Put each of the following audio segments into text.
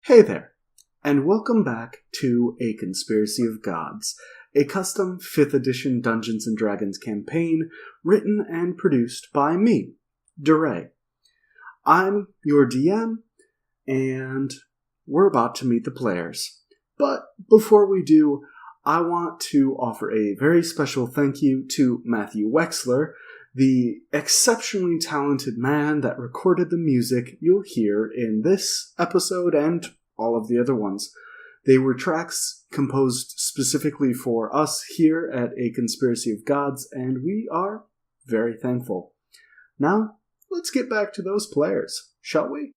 Hey there, and welcome back to A Conspiracy of Gods, a custom 5th edition Dungeons & Dragons campaign written and produced by me, DeRay. I'm your DM, and we're about to meet the players. But before we do, I want to offer a very special thank you to Matthew Wexler, the exceptionally talented man that recorded the music you'll hear in this episode and all of the other ones. They were tracks composed specifically for us here at A Conspiracy of Gods, and we are very thankful. Now, let's get back to those players, shall we?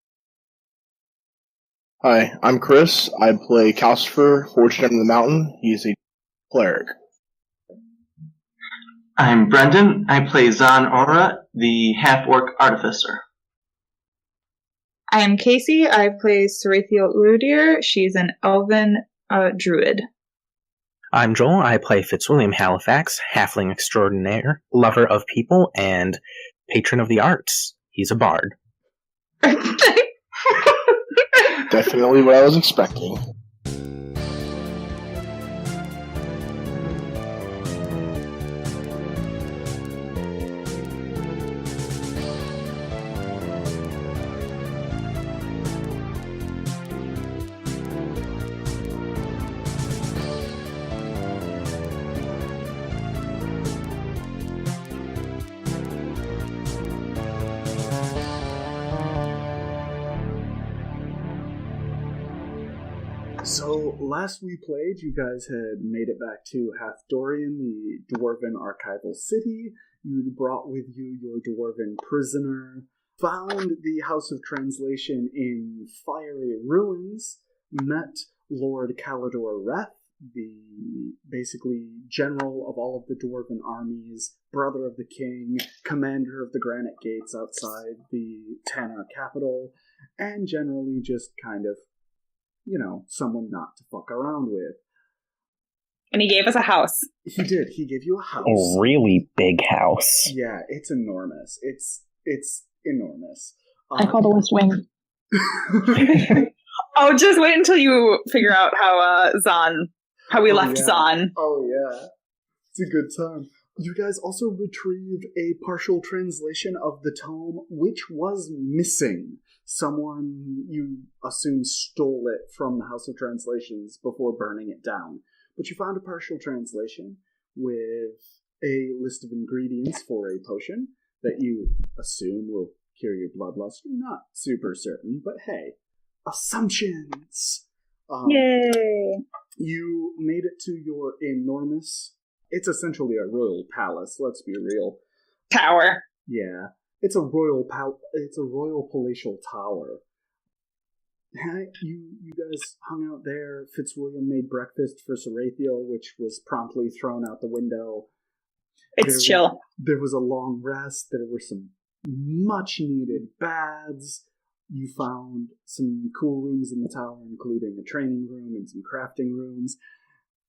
Hi, I'm Chris. I play Calcifer, Fortune in the Mountain. He's a cleric. I'm Brendan. I play Zan Aura, the half-orc artificer. I am Casey. I play Sarathiel Urudir. She's an elven druid. I'm Joel. I play Fitzwilliam Halifax, halfling extraordinaire, lover of people, and patron of the arts. He's a bard. Definitely what I was expecting. So, last we played, you guys had made it back to Hathdorian, the Dwarven archival city. You'd brought with you your Dwarven prisoner, found the House of Translation in fiery ruins, met Lord Kalidor Reth, the basically general of all of the Dwarven armies, brother of the king, commander of the Granite Gates outside the Tannar capital, and generally just kind of, someone not to fuck around with. And he gave us a house. He did. He gave you a house. A really big house. Yeah, it's enormous. It's enormous. I call the West Wing. Oh, just wait until you figure out how we left Zan. Oh, yeah. It's a good time. You guys also retrieved a partial translation of the tome, which was missing. Someone, you assume, stole it from the House of Translations before burning it down. But you found a partial translation with a list of ingredients for a potion that you assume will cure your bloodlust. You're not super certain, but hey, assumptions! Yay! You made it to your enormous... It's essentially a royal palace, let's be real. Tower. Yeah. It's a royal palatial tower. You guys hung out there. Fitzwilliam made breakfast for Sarathiel, which was promptly thrown out the window. It's chill. There was a long rest. There were some much-needed baths. You found some cool rooms in the tower, including a training room and some crafting rooms.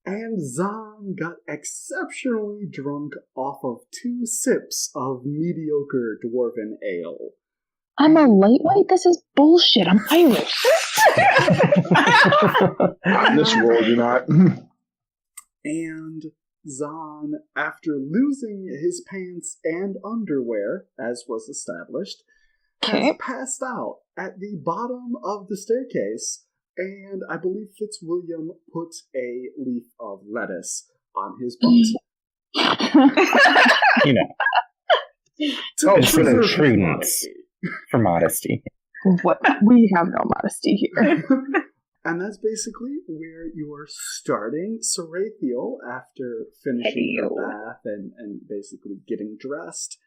And Zan got exceptionally drunk off of 2 sips of mediocre dwarven ale. I'm a lightweight? This is bullshit. I'm Irish. In this world, you're not. And Zan, after losing his pants and underwear, as was established, has passed out at the bottom of the staircase. And I believe Fitzwilliam put a leaf of lettuce on his butt. For the prudence. For modesty. What? We have no modesty here. And that's basically where you're starting. Sarathiel, after finishing her bath and basically getting dressed,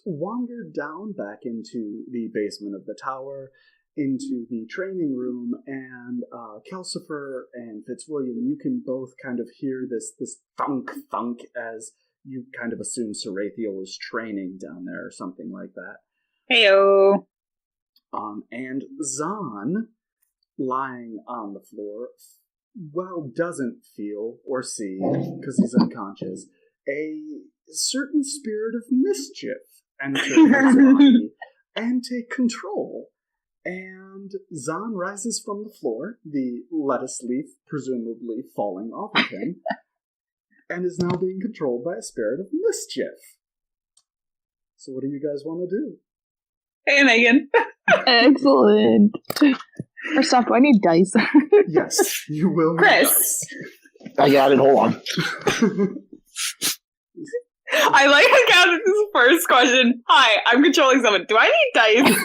wandered down back into the basement of the tower, into the training room, and Calcifer and Fitzwilliam, you can both kind of hear this thunk as you kind of assume Sarathiel is training down there or something like that. Heyo. And Zan, lying on the floor, doesn't feel or see, because he's unconscious, a certain spirit of mischief enter his body and take control. And Zahn rises from the floor, the lettuce leaf presumably falling off of him, and is now being controlled by a spirit of mischief. So what do you guys want to do? Hey, Megan. Excellent. First off, do I need dice? Yes, you will. Chris. I got it. Hold on. I like how Countess's first question. Hi, I'm controlling someone. Do I need dice?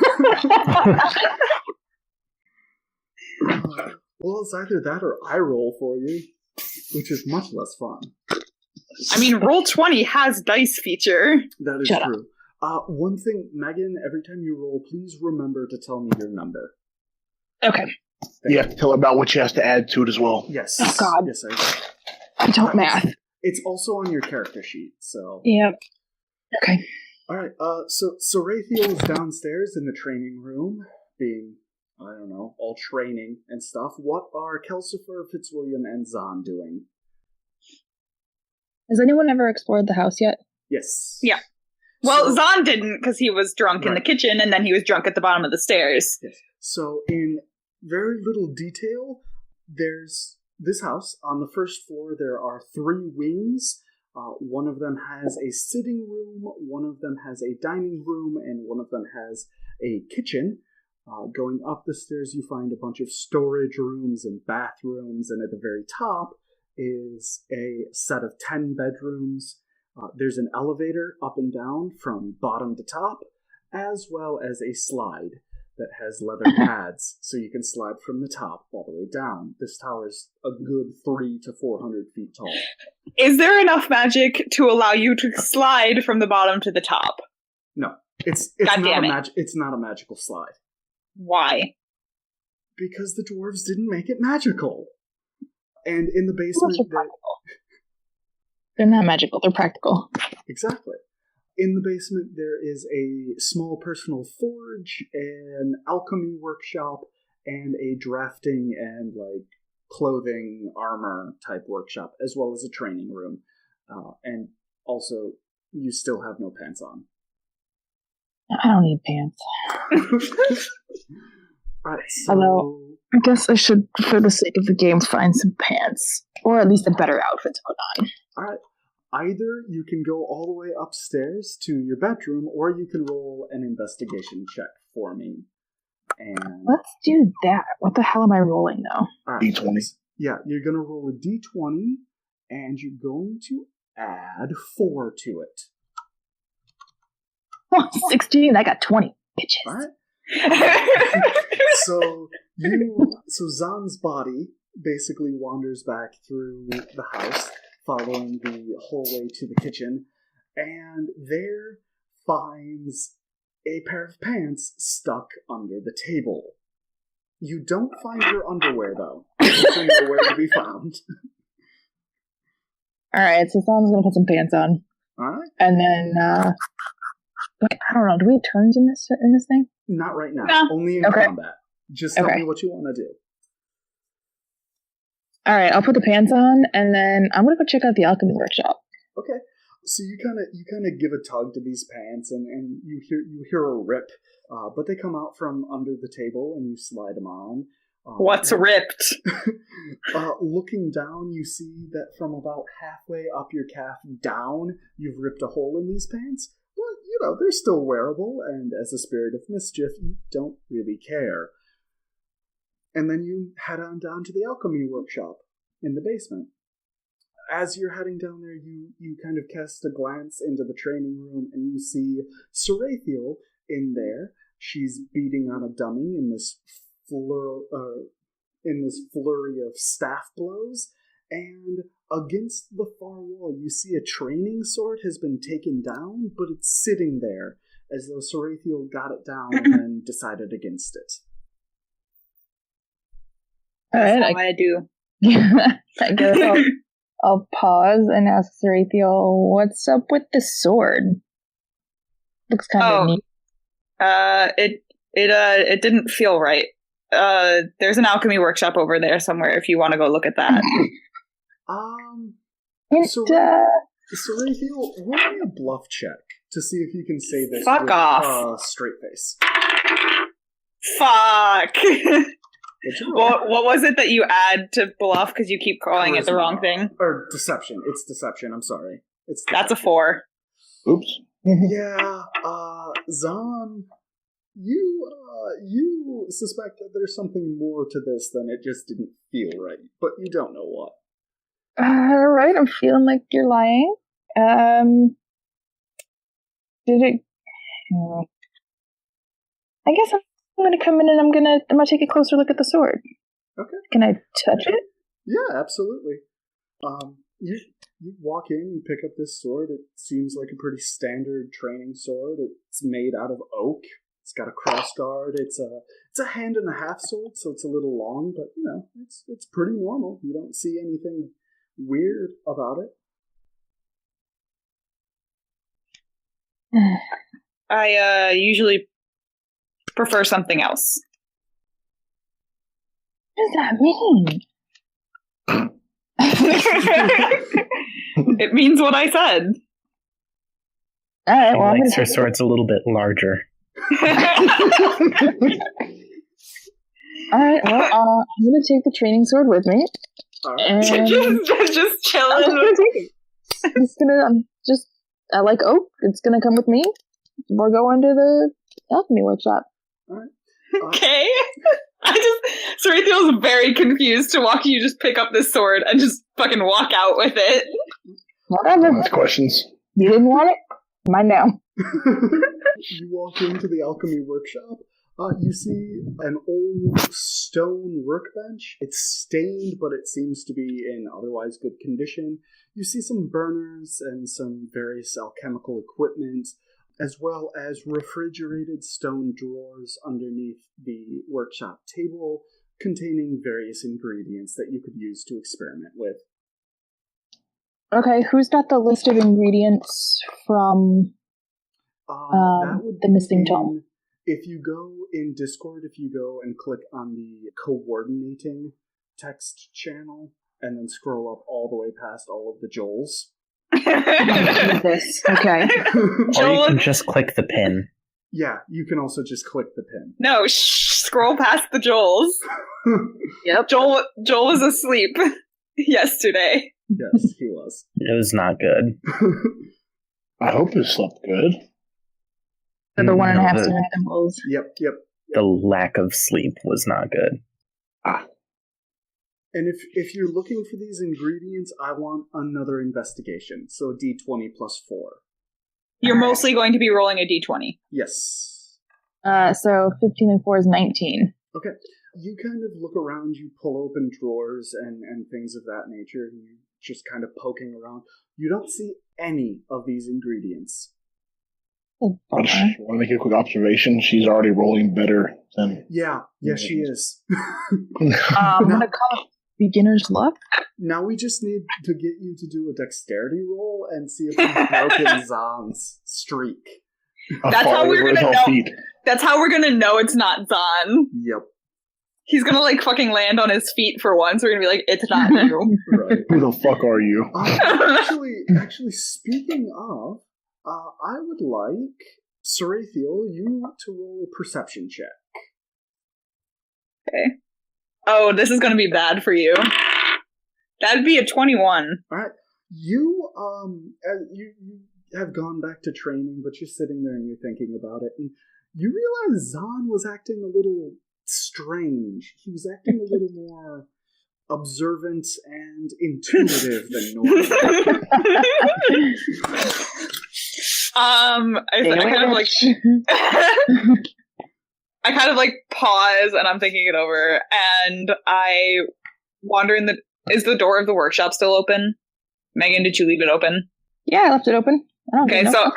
Well, it's either that or I roll for you, which is much less fun. I mean, Roll20 has dice feature. That is Shut true. One thing, Megan, every time you roll, please remember to tell me your number. Okay. You have to tell her about what she has to add to it as well. Yes. Oh, God. Yes, I will. I don't math. It's also on your character sheet, so... Yep. Okay. Alright, so Raytheon is downstairs in the training room, being, I don't know, all training and stuff. What are Kelsifer, Fitzwilliam, and Zahn doing? Has anyone ever explored the house yet? Yes. Yeah. Well, So- Zahn didn't, because he was drunk in the Right. kitchen, and then he was drunk at the bottom of the stairs. Yes. So, in very little detail, there's this house. On the first floor, there are 3 wings. One of them has a sitting room, one of them has a dining room, and one of them has a kitchen. Going up the stairs, you find a bunch of storage rooms and bathrooms, and at the very top is a set of 10 bedrooms. There's an elevator up and down from bottom to top, as well as a slide that has leather pads, so you can slide from the top all the way down. This tower is a good 300 to 400 feet tall. Is there enough magic to allow you to slide from the bottom to the top? No, it's God not damn a it. it's not a magical slide Why? because the dwarves didn't make it magical. And in the Those basement, are practical. They're not magical. They're practical. exactly. In the basement, there is a small personal forge, an alchemy workshop, and a drafting and clothing, armor type workshop, as well as a training room. And also, you still have no pants on. I don't need pants. Alright, so... Although- I guess I should, for the sake of the game, find some pants. Or at least a better outfit to put on. Alright. Either you can go all the way upstairs to your bedroom, or you can roll an investigation check for me. And Let's do that. What the hell am I rolling, though? alright, D20. Yeah, you're gonna roll a d20, and you're going to add 4 to it. 16. I got 20. Bitches. Alright? So Zahn's body basically wanders back through the house, following the hallway to the kitchen, and there finds a pair of pants stuck under the table. You don't find your underwear, though. It's nowhere to be found. Alright, so someone's gonna put some pants on. Alright? And then, I don't know, do we have turns in this thing? Not right now. No. Only in Okay. combat. Just tell Okay. me what you want to do. Alright, I'll put the pants on, and then I'm gonna go check out the alchemy workshop. Okay. So you kind of give a tug to these pants, and you hear a rip, but they come out from under the table, and you slide them on. What's ripped? Looking down, you see that from about halfway up your calf down, you've ripped a hole in these pants. But they're still wearable, and as a spirit of mischief, you don't really care. And then you head on down to the alchemy workshop in the basement. As you're heading down there, you kind of cast a glance into the training room, and you see Sarathiel in there. She's beating on a dummy in this flurry of staff blows, and against the far wall, you see a training sword has been taken down, but it's sitting there, as though Sarathiel got it down and decided against it. Alright, That's how I do. I guess I'll pause and ask Sarathiel, what's up with the sword? Looks kind of neat. It didn't feel right. There's an alchemy workshop over there somewhere if you want to go look at that. Sarathiel, roll me a bluff check to see if you can say this Fuck with off. Straight face. Fuck. What'd you roll? What was it that you add to bluff because you keep calling it the wrong thing? Or deception. It's deception. I'm sorry. It's That's a deception. 4. Oops. Yeah, Zahn, you suspect that there's something more to this than it just didn't feel right, but you don't know what. Alright, I'm feeling like you're lying. Did it... I guess I'm gonna come in and I'm gonna take a closer look at the sword. Okay. Can I touch it? Yeah, absolutely. You walk in, you pick up this sword. It seems like a pretty standard training sword. It's made out of oak. It's got a cross guard. It's a hand and a half sword, so it's a little long, but it's pretty normal. You don't see anything weird about it. I usually prefer something else. What does that mean? It means what I said. Alright, She well, I'm likes her gonna swords a little bit larger. Alright, well, I'm gonna take the training sword with me. All right. And just I'm just chilling. gonna take it. I like oak. It's gonna come with me. We're going to the alchemy workshop. Okay. Sarathiel's very confused to watch you just pick up this sword and just fucking walk out with it. Whatever. Ask questions. You didn't want it? Mine now. You walk into the alchemy workshop. You see an old stone workbench. It's stained, but it seems to be in otherwise good condition. You see some burners and some various alchemical equipment, as well as refrigerated stone drawers underneath the workshop table containing various ingredients that you could use to experiment with. Okay, who's got the list of ingredients from That would the be missing tome? If you go in Discord, if you go and click on the coordinating text channel and then scroll up all the way past all of the Joels. this? Okay. Or Joel- you can just click the pin. Yeah, you can also just click the pin. No, scroll past the Joels. Yep. Joel was asleep yesterday. Yes, he was. It was not good. I hope you slept good. For the 1.5 No, second intervals. Yep. the lack of sleep was not good. And if you're looking for these ingredients, I want another investigation. So a D20 plus 4. You're mostly going to be rolling a d20. Yes. So 15 and 4 is 19. Okay. You kind of look around, you pull open drawers and things of that nature, and you're just kind of poking around. You don't see any of these ingredients. I just want to make a quick observation. She's already rolling better than... Yeah, she is. I'm going to call it beginner's luck. Now we just need to get you to do a dexterity roll and see if you've broken Zahn's streak. That's how we're gonna know. Feet. That's how we're gonna know it's not Zahn. Yep. He's gonna like fucking land on his feet for once. We're gonna be like, it's not you. Right. Who the fuck are you? Actually, speaking of, I would like Sarathiel, you to roll a perception check. Okay. Oh, this is gonna be bad for you. That'd be a 21. All right, you have gone back to training, but you're sitting there and you're thinking about it, and you realize Zahn was acting a little strange. He was acting a little more observant and intuitive than normal. I kind of like pause and I'm thinking it over, and I wander in is the door of the workshop still open? Megan, did you leave it open? Yeah, I left it open. I don't Okay, so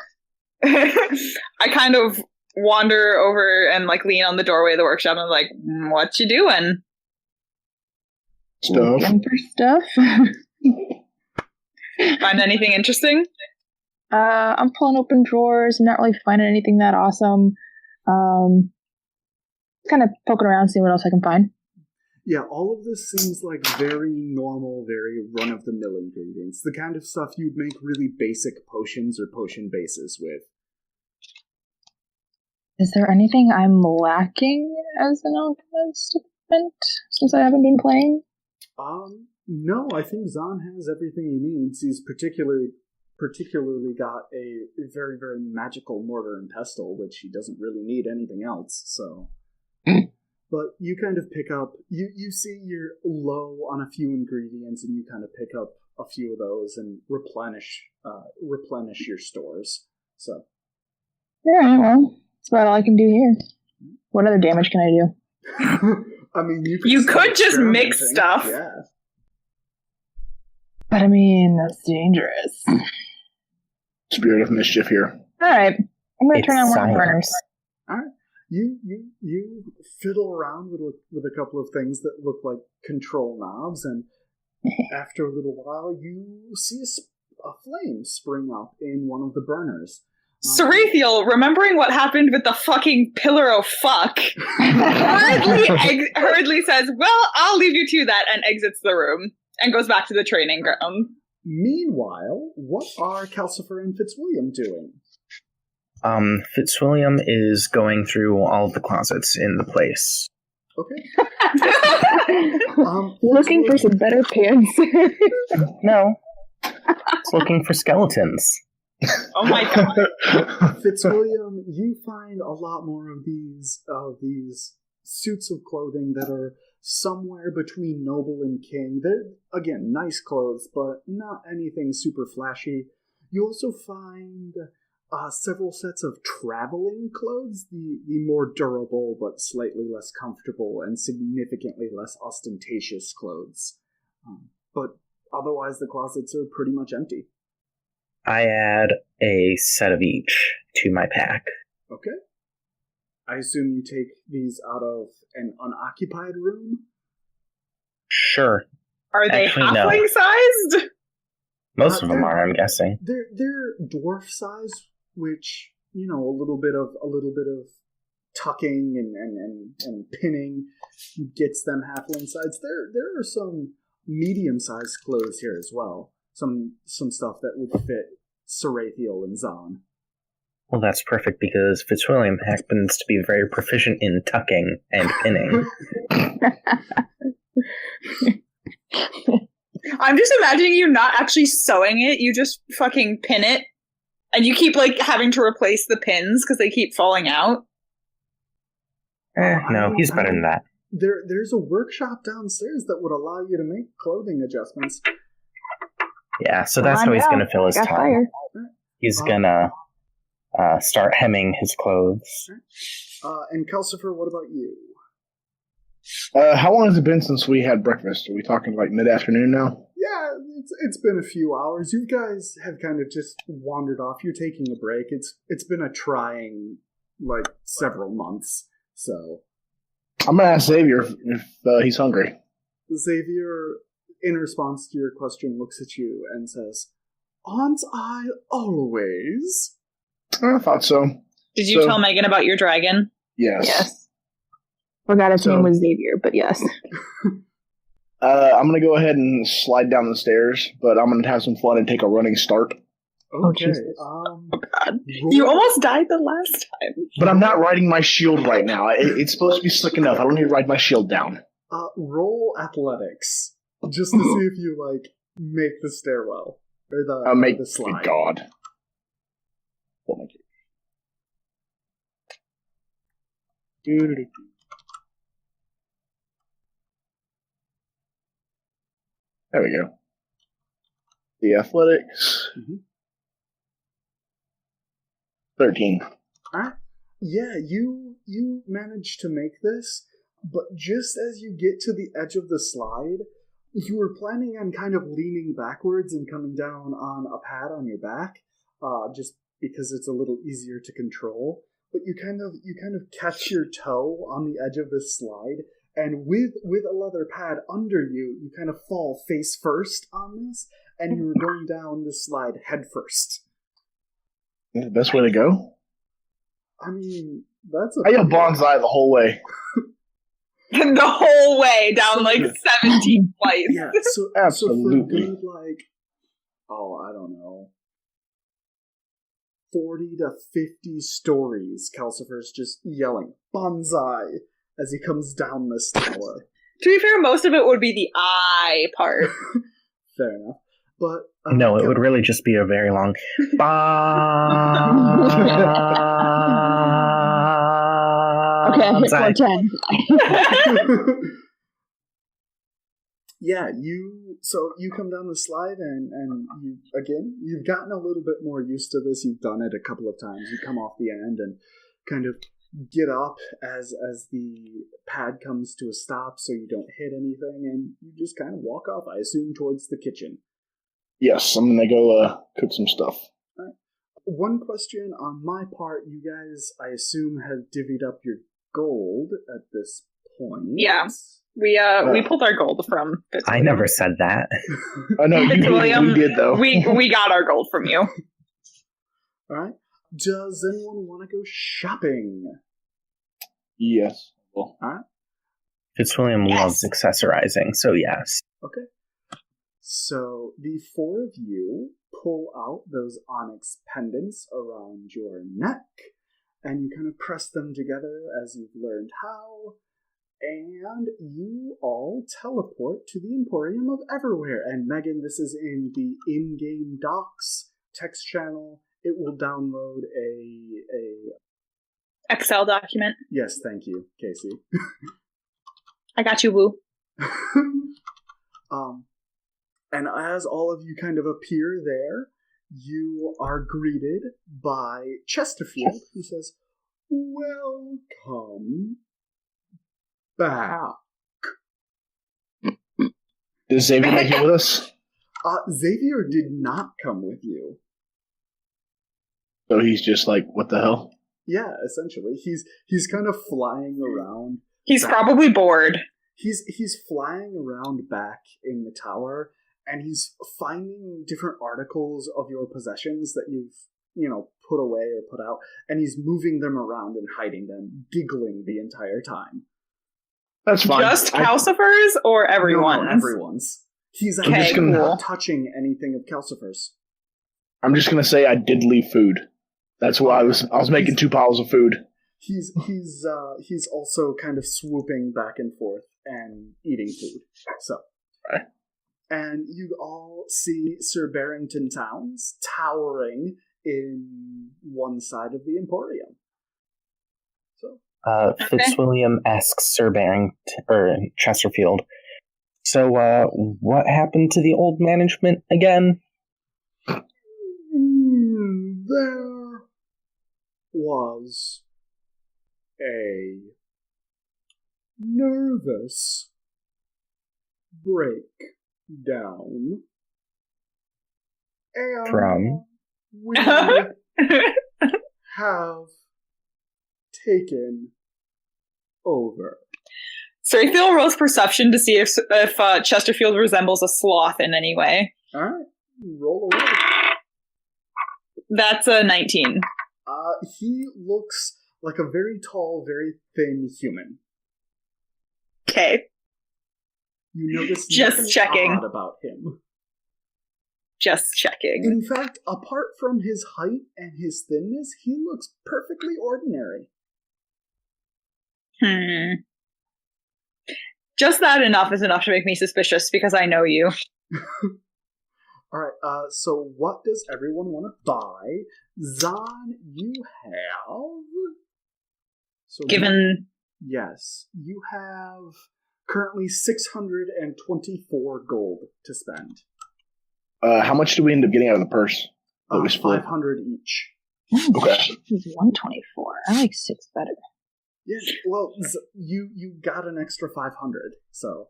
I kind of wander over and like lean on the doorway of the workshop and I'm like, what you doing? Stuff. Looking for stuff. Find anything interesting? I'm pulling open drawers. I'm not really finding anything that awesome. Kind of poking around, seeing what else I can find. Yeah, all of this seems like very normal, very run-of-the-mill ingredients. The kind of stuff you'd make really basic potions or potion bases with. Is there anything I'm lacking as an alchemist since I haven't been playing? No, I think Zahn has everything he needs. He's particularly got a very, very magical mortar and pestle, which he doesn't really need anything else, so... But you kind of pick up... You see you're low on a few ingredients, and you kind of pick up a few of those and replenish your stores, so... Alright, well, that's about all I can do here. What other damage can I do? I mean, You could just mix stuff. Yeah. But I mean, that's dangerous. Spirit of mischief here. Alright, I'm gonna turn on one of the science. burners. Alright. You fiddle around with a couple of things that look like control knobs, and after a little while, you see a flame spring up in one of the burners. Sarathiel, remembering what happened with the fucking pillar of fuck, hurriedly says, well, I'll leave you to that, and exits the room, and goes back to the training ground. Meanwhile, what are Calcifer and Fitzwilliam doing? Fitzwilliam is going through all of the closets in the place. Okay. Looking for some better pants. No. It's looking for skeletons. Oh my god. Fitzwilliam, you find a lot more of these suits of clothing that are somewhere between noble and king. They're, again, nice clothes, but not anything super flashy. You also find several sets of traveling clothes, the more durable but slightly less comfortable and significantly less ostentatious clothes. But otherwise, the closets are pretty much empty. I add a set of each to my pack. Okay. I assume you take these out of an unoccupied room? Sure. Are they Actually, no. halfling sized? Most of them are, I'm guessing. They're dwarf size, which, you know, a little bit of tucking and pinning gets them halfling size. There are some medium sized clothes here as well. Some stuff that would fit Sarathiel and Zahn. Well, that's perfect because Fitzwilliam happens to be very proficient in tucking and pinning. I'm just imagining you not actually sewing it, you just fucking pin it, and you keep, like, having to replace the pins because they keep falling out. No, he's better than that. There's a workshop downstairs that would allow you to make clothing adjustments. Yeah, so that's how he's going to fill his Got time. fire. He's going to start hemming his clothes. And Calcifer, what about you? How long has it been since we had breakfast? Are we talking like mid-afternoon now? Yeah, it's been a few hours. You guys have kind of just wandered off. You're taking a break. It's been a trying, like, several months. So I'm gonna ask Xavier if he's hungry. Xavier, in response to your question, looks at you and says, "Aren't I always?" I thought so. Did you tell Megan about your dragon? Yes. Yes. Forgot his name was Xavier, but yes. I'm gonna go ahead and slide down the stairs, but I'm gonna have some fun and take a running start. Okay. Jesus. Oh god. You almost died the last time. But I'm not riding my shield right now. It's supposed to be slick enough. I don't need to ride my shield down. Roll athletics just to see if you like make the stairwell or the slide. God. Oh my God. There we go. The athletics. 13. Alright. Yeah, you managed to make this, but just as you get to the edge of the slide, you were planning on kind of leaning backwards and coming down on a pad on your back, just because it's a little easier to control. But you kind of catch your toe on the edge of this slide, and with a leather pad under you, you kind of fall face first on this, and you're going down this slide head first. The best way to go? I mean, that's I yelled bonsai the whole way. The whole way down like 17 twice. Yeah, so Absolutely. for a good, like, I don't know, 40 to 50 stories. Calcifer's just yelling, "Bonsai!" as he comes down this tower. To be fair, most of it would be the eye part. Fair enough. But No, it would really just be a very long. Okay, I hit Bonsai. 410. Yeah, you come down the slide and you've gotten a little bit more used to this. You've done it a couple of times. You come off the end and kind of get up as the pad comes to a stop so you don't hit anything, and you just kind of walk off, I assume, towards the kitchen. Yes, I'm gonna go cook some stuff. Right. One question on my part, you guys, I assume, have divvied up your gold at this point. Yeah. We pulled our gold from Fitzwilliam. I never said that. I know you Fitzwilliam, did though. we got our gold from you. Alright. Does anyone want to go shopping? Yes. Well, Fitzwilliam loves accessorizing, so yes. Okay. So the four of you pull out those onyx pendants around your neck, and you kind of press them together as you've learned how, and you all teleport to the Emporium of Everywhere. And Megan, this is in the in-game docs text channel. It will download a Excel document. Yes, thank you, Casey. I got you, Woo. And as all of you kind of appear there, you are greeted by Chesterfield, who says, "Welcome back." Does Xavier make it with us? Xavier did not come with you. So he's just like, what the hell? Yeah, essentially. He's kind of flying around. He's back. probably bored. He's flying around back in the tower, and he's finding different articles of your possessions that you've, put away or put out, and he's moving them around and hiding them, giggling the entire time. That's fine. Just Calcifer's or everyone's? No, everyone's. He's Okay, actually cool. not touching anything of Calcifer's. I'm just gonna say I did leave food. That's why I was making 2 piles of food. He's also kind of swooping back and forth and eating food. So, Right. And you all see Sir Barrington Towns towering in one side of the Emporium. So, Fitzwilliam asks Sir Barrington, or Chesterfield, so what happened to the old management again? There was a nervous breakdown, and From? we have taken over. Serafiel rolls perception to see if Chesterfield resembles a sloth in any way. All right, roll away. That's a 19. He looks like a very tall, very thin human. Okay, You notice Just nothing checking. odd about him. just checking. In fact, apart from his height and his thinness, he looks perfectly ordinary. Just that enough is enough to make me suspicious because I know you. Alright, so what does everyone want to buy? Zahn, you have... So Given yes, you have currently 624 gold to spend. How much do we end up getting out of the purse? That we split? 500 each. Okay. He's 124. I like 6 better. Yeah, well, you got an extra 500, so...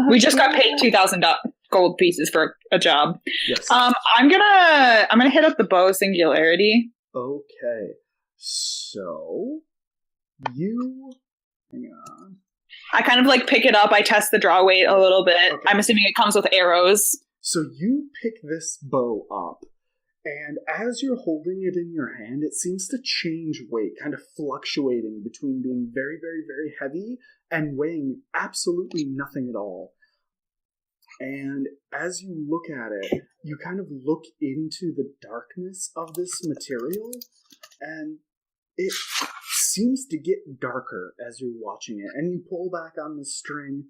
we just got paid 2,000 gold pieces for a job. Yes. I'm gonna hit up the bow singularity. Okay, so... You... Hang on. I kind of like pick it up. I test the draw weight a little bit. Okay. I'm assuming it comes with arrows. So you pick this bow up, and as you're holding it in your hand, it seems to change weight, kind of fluctuating between being very, very, very heavy and weighing absolutely nothing at all. And as you look at it, you kind of look into the darkness of this material, and it seems to get darker as you're watching it. And you pull back on the string,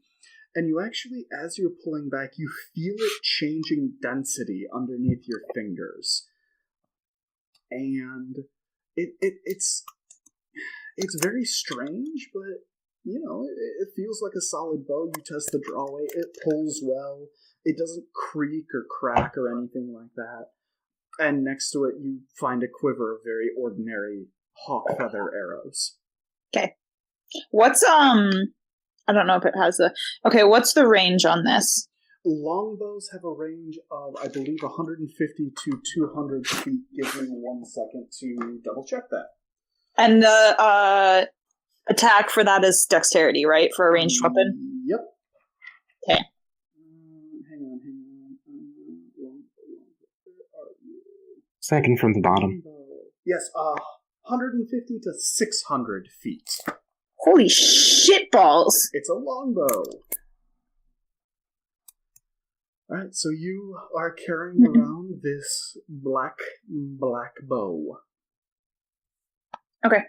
and you actually, as you're pulling back, you feel it changing density underneath your fingers. And it's very strange, but it feels like a solid bow. You test the draw weight, it pulls well. It doesn't creak or crack or anything like that. And next to it, you find a quiver of very ordinary hawk feather arrows. Okay. What's I don't know if it has what's the range on this? Longbows have a range of, I believe, 150 to 200 feet. Give me 1 second to double check that. And the attack for that is dexterity, right? For a ranged weapon? Yep. Okay. Hang on. Where are you? Second from the bottom. Yes, 150 to 600 feet. Holy shit balls! It's a longbow. Alright, so you are carrying around this black bow. Okay.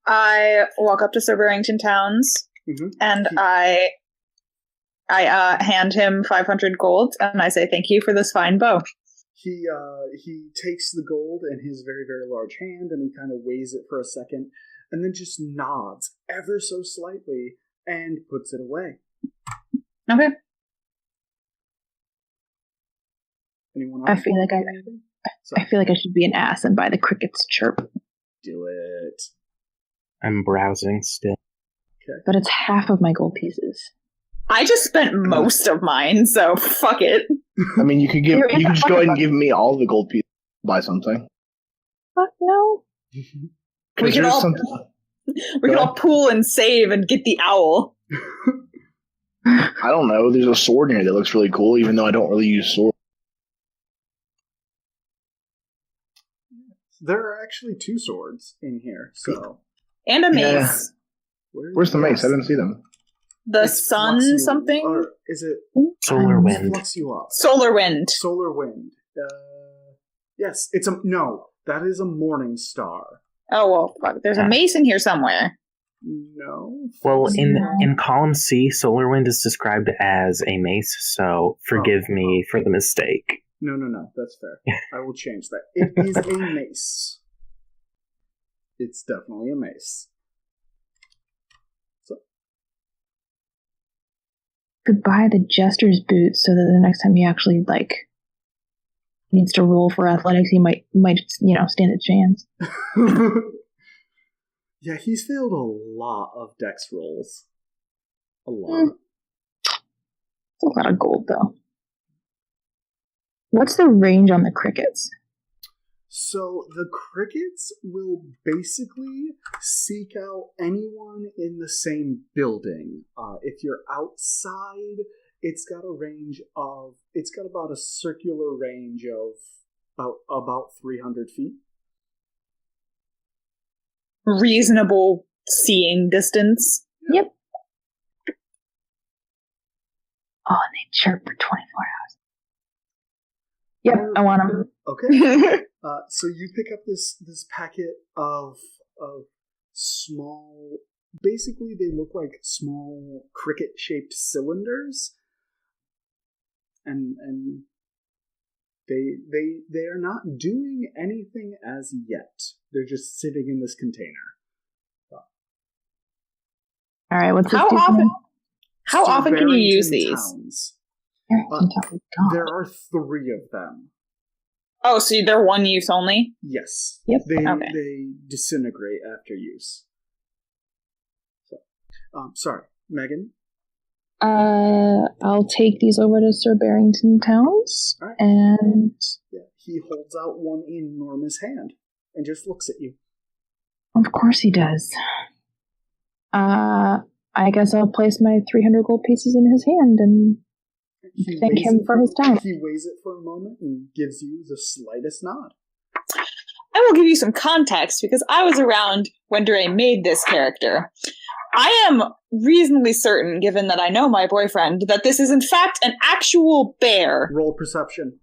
I walk up to Sir Barrington Towns, and I hand him 500 gold, and I say thank you for this fine bow. He takes the gold in his very, very large hand, and he kind of weighs it for a second, and then just nods ever so slightly and puts it away. Okay. Anyone I else feel want like to do anything? I feel like I should be an ass and buy the crickets chirp, Do it. I'm browsing still. but it's half of my gold pieces. I just spent most of mine, so fuck it. I mean, you could just go ahead and give me all the gold pieces. Buy something. Fuck no. We can all pool and save and get the owl. I don't know. There's a sword in here that looks really cool, even though I don't really use sword. There are actually 2 swords in here, so... And a mace. Yeah. Where's the mace? I didn't see them. The It's sun Fluxu- something? Or is it... Solar wind. Flux you up. Solar wind. Solar wind. Yes, it's a... No, that is a morning star. Oh, well, fuck. There's a mace in here somewhere. No. Well, in column C, solar wind is described as a mace, so forgive me for the mistake. No, that's fair. I will change that. It is a mace. It's definitely a mace. So, Could buy the jester's boots so that the next time he actually needs to roll for athletics, he might stand a chance. yeah, he's failed a lot of dex rolls. A lot. It's a lot of gold though. What's the range on the crickets? So the crickets will basically seek out anyone in the same building. If you're outside, it's got about a circular range of about 300 feet. Reasonable seeing distance. Yep. Oh, and they chirp for 24 hours. Yep, I want them. Okay. So you pick up this packet of small. Basically, they look like small cricket-shaped cylinders, and they are not doing anything as yet. They're just sitting in this container. All right, what's this? How often can you use these? Towns. There are 3 of them. Oh, so they're one use only? Yes. Yep. They disintegrate after use. So, sorry, Megan. I'll take these over to Sir Barrington Towns, All right. and Yeah, he holds out one enormous hand and just looks at you. of course he does. I guess I'll place my 300 gold pieces in his hand and thank him for his time. He weighs it for a moment and gives you the slightest nod. I will give you some context because I was around when Dre made this character. I am reasonably certain, given that I know my boyfriend, that this is in fact an actual bear. Roll perception.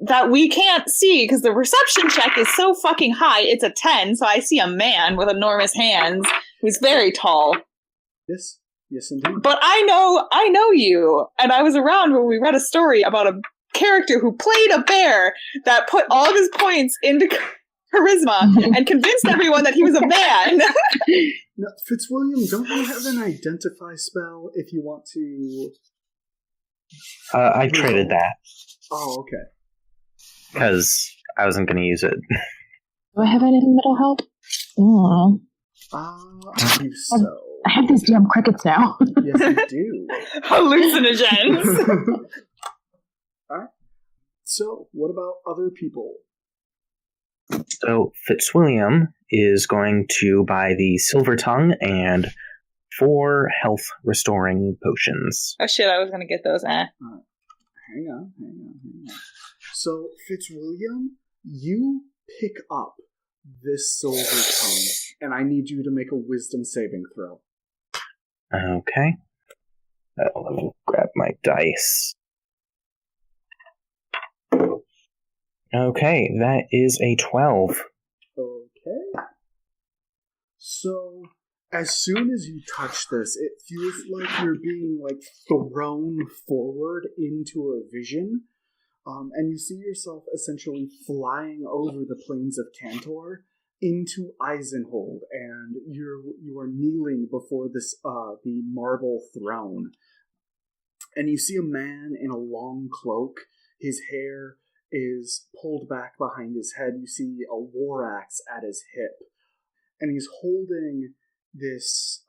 That we can't see, because the perception check is so fucking high, it's a 10, so I see a man with enormous hands who's very tall. Yes. Yes, indeed. But I know you, and I was around when we read a story about a character who played a bear that put all of his points into charisma and convinced everyone that he was a man. Now, Fitzwilliam, don't you have an identify spell if you want to... I traded that. Oh, okay. Because I wasn't going to use it. Do I have any mental help? Oh. I believe so. I have these damn crickets now. Yes, you do. Hallucinogens. Alright. So, what about other people? So Fitzwilliam is going to buy the Silver Tongue and 4 health restoring potions. Oh shit, I was gonna get those, Hang on. So, Fitzwilliam, you pick up this Silver Tongue, and I need you to make a wisdom saving throw. Okay. Let me grab my dice. Okay, that is a 12. Okay. So, as soon as you touch this, it feels like you're being, thrown forward into a vision, and you see yourself essentially flying over the plains of Cantor into Eisenhold, and you are kneeling before this the marble throne, and you see a man in a long cloak. His hair is pulled back behind his head. You see a war axe at his hip, and he's holding this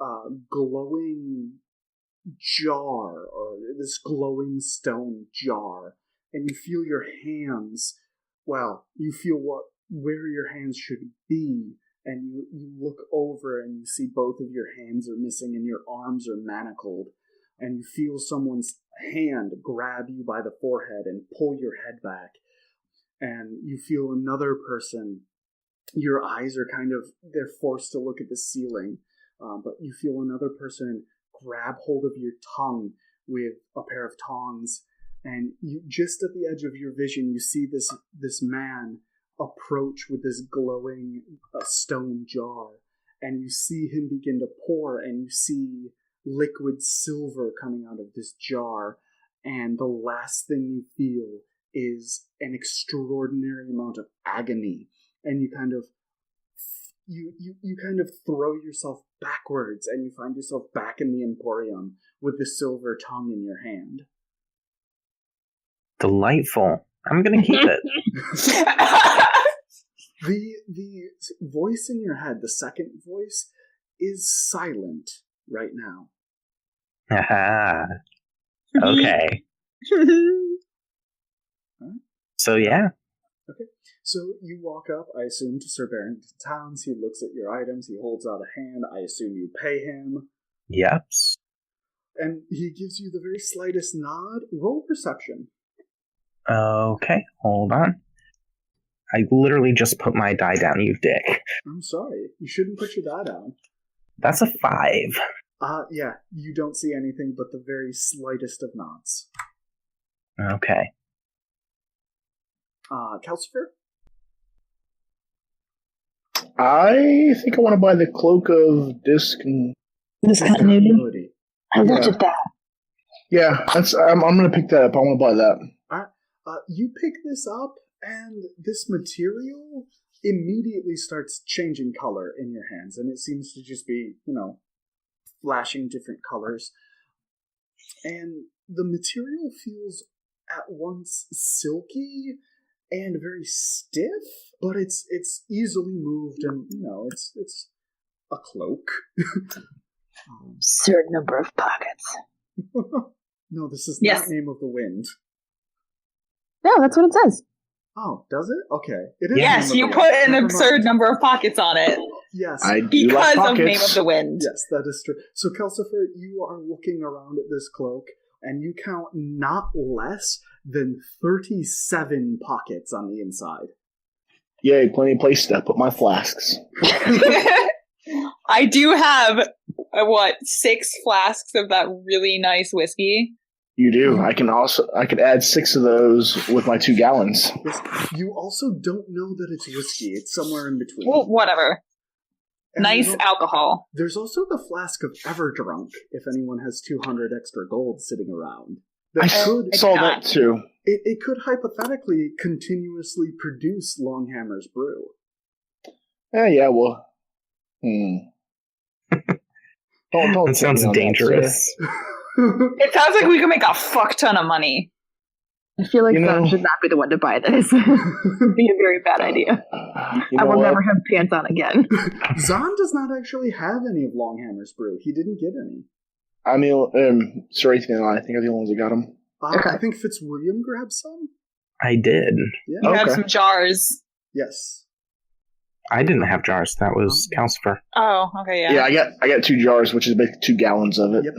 glowing jar, or this glowing stone jar, and you feel your hands. Well, you feel where your hands should be, and you look over and you see both of your hands are missing and your arms are manacled, and you feel someone's hand grab you by the forehead and pull your head back, and you feel another person, your eyes are they're forced to look at the ceiling, but you feel another person grab hold of your tongue with a pair of tongs, and you, just at the edge of your vision, you see this man approach with this glowing stone jar, and you see him begin to pour, and you see liquid silver coming out of this jar, and the last thing you feel is an extraordinary amount of agony, and you kind of throw yourself backwards, and you find yourself back in the Emporium with the silver tongue in your hand. Delightful. I'm going to keep it. The voice in your head, the second voice, is silent right now. Haha. Okay. So, yeah. Okay. So you walk up, I assume, to Sir Barrington Towns. He looks at your items. He holds out a hand. I assume you pay him. Yep. And he gives you the very slightest nod. Roll perception. Okay, hold on. I literally just put my die down, you dick. I'm sorry. You shouldn't put your die down. That's a 5. Yeah, you don't see anything but the very slightest of nods. Okay. Calcifer? I think I want to buy the Cloak of Discontinuity. I looked at that. Yeah, I'm going to pick that up. I want to buy that. You pick this up, and this material immediately starts changing color in your hands, and it seems to just be, flashing different colors. And the material feels at once silky and very stiff, but it's easily moved, and, it's a cloak. Certain number of pockets. No, this is Yes. not Name of the Wind. No, that's what it says. Oh, does it? Okay. It is Yes, Name of you the put Wind. an Never absurd mind. number of pockets on it. Yes. I do like Because of pockets. Name of the Wind. Yes, that is true. So, Calcifer, you are looking around at this cloak, and you count not less than 37 pockets on the inside. Yay, plenty of place to put my flasks. I do have, 6 flasks of that really nice whiskey? You do. I could add 6 of those with my 2 gallons. Yes. You also don't know that it's whiskey. It's somewhere in between. Well, whatever. And Nice alcohol. There's also the flask of Everdrunk, if anyone has 200 extra gold sitting around. I saw that too. It could hypothetically continuously produce Longhammer's brew. Yeah, well. Don't That sounds dangerous. It sounds like we could make a fuck ton of money. I feel like Zon should not be the one to buy this. It would be a very bad idea. I will never have pants on again. Zon does not actually have any of Longhammer's brew. He didn't get any. I mean, Sarathian and I think are the only ones that got them. Okay. I think Fitzwilliam grabbed some. I did. Yeah. You have some jars. Yes. I didn't have jars. That was Calcifer. Oh, okay, yeah. Yeah, I got 2 jars, which is basically 2 gallons of it. Yep.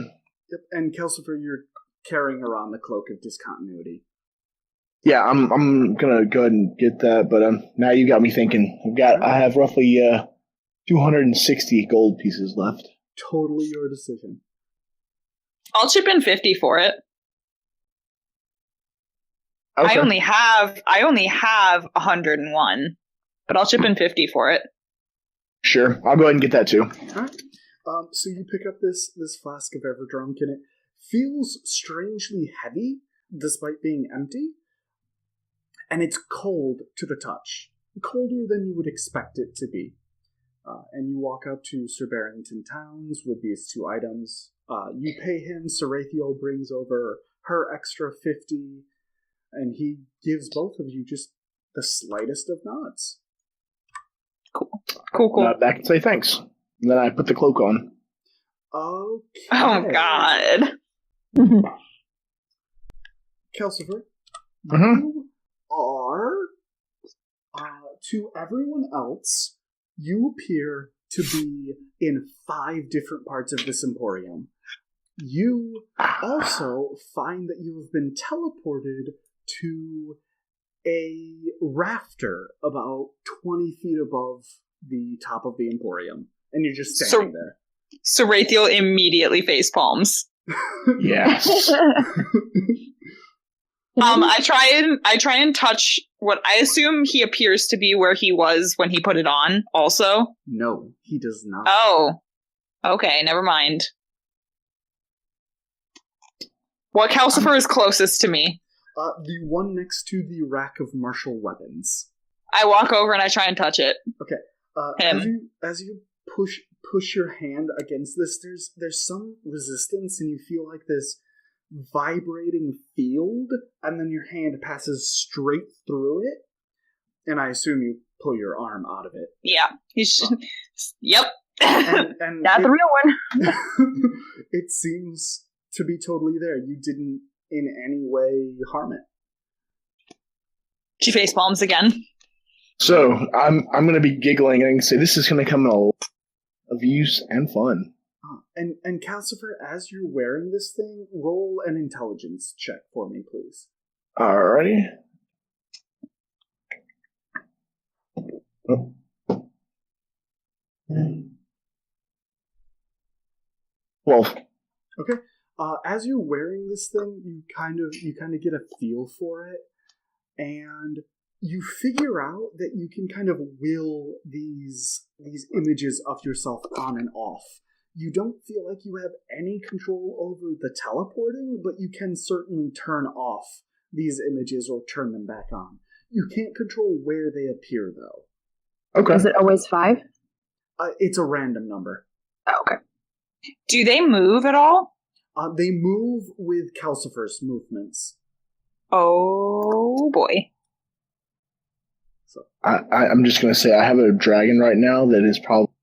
And Calcifer, you're carrying around the cloak of discontinuity. Yeah, I'm gonna go ahead and get that, but now you got me thinking. I have roughly 260 gold pieces left. Totally your decision. I'll chip in 50 for it. Okay. I only have 101, but I'll chip in 50 for it. Sure, I'll go ahead and get that too. All right. So you pick up this flask of Everdrunk, and it feels strangely heavy, despite being empty. And it's cold to the touch. Colder than you would expect it to be. And you walk up to Sir Barrington Towns with these 2 items. You pay him, Sarathiel brings over her extra 50, and he gives both of you just the slightest of nods. Cool. Back and say thanks. And then I put the cloak on. Okay. Oh, God. Calcifer, Mm-hmm. you are, to everyone else, you appear to be in 5 different parts of this emporium. You also find that you have been teleported to a rafter about 20 feet above the top of the emporium. And you're just standing there. Sarathiel immediately face palms. Yes. I try and touch what I assume he appears to be where he was when he put it on also. No, he does not. Oh. Okay, never mind. What Calcifer is closest to me? The one next to the rack of martial weapons. I walk over and I try and touch it. Okay. Him. As you push your hand against this, there's some resistance, and you feel like this vibrating field, and then your hand passes straight through it, and I assume you pull your arm out of it. Yeah. Yep. And Not the real one. It seems to be totally there. You didn't in any way harm it. She face palms again. So I'm going to be giggling and say this is going to come in a lot of use and fun. And Calcifer, as you're wearing this thing, roll an intelligence check for me, please. Alrighty. Well, okay. As you're wearing this thing, you kind of get a feel for it, and you figure out that you can kind of will these images of yourself on and off. You don't feel like you have any control over the teleporting, but you can certainly turn off these images or turn them back on. You can't control where they appear, though. okay. Is it always 5? It's a random number. Oh, okay. Do they move at all? They move with Calcifer's movements. Oh, boy. So I'm just going to say I have a dragon right now that is probably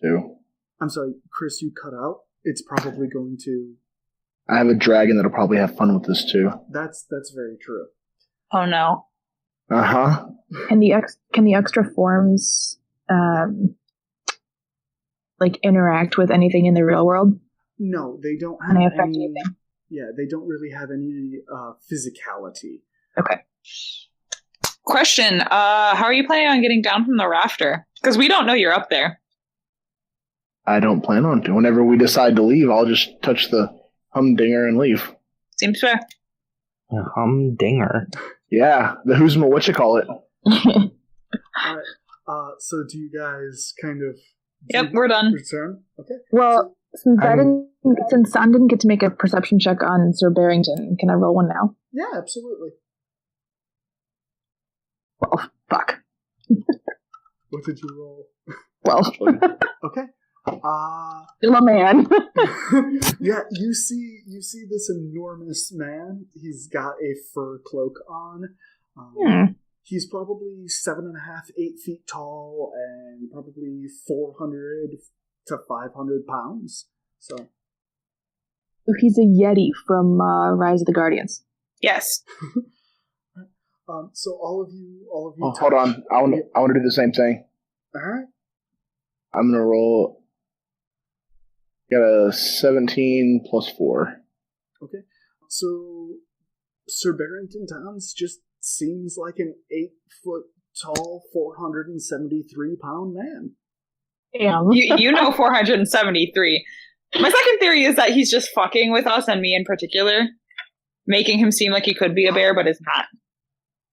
2. I'm sorry, Chris, you cut out. It's probably going to... I have a dragon that'll probably have fun with this too. That's very true. Oh, no. Uh-huh. Can the extra forms interact with anything in the real world? No, they don't have Can they affect any... anything? Yeah, they don't really have any physicality. Okay. Question, how are you planning on getting down from the rafter? Because we don't know you're up there. I don't plan on to. Whenever we decide to leave, I'll just touch the humdinger and leave. Seems fair. A humdinger. Yeah, the who's whatchamacallit. Alright, so do you guys kind of... Yep, we're done. Return? Okay. Well, since Son didn't get to make a perception check on Sir Barrington, can I roll one now? Yeah, absolutely. Well, fuck. What did you roll? Well, Okay. still a man. Yeah, you see this enormous man. He's got a fur cloak on. He's probably 7.5, 8 feet tall, and probably 400 to 500 pounds. So He's a Yeti from Rise of the Guardians. Yes. So all of you. Oh, hold on, I want to do the same thing. All right. I'm gonna roll. Got a 17 plus 4. Okay. So Sir Barrington Towns just seems like an 8 foot tall, 473 pound man. Damn. You know 473. My second theory is that he's just fucking with us and me in particular, making him seem like he could be a bear, but is not.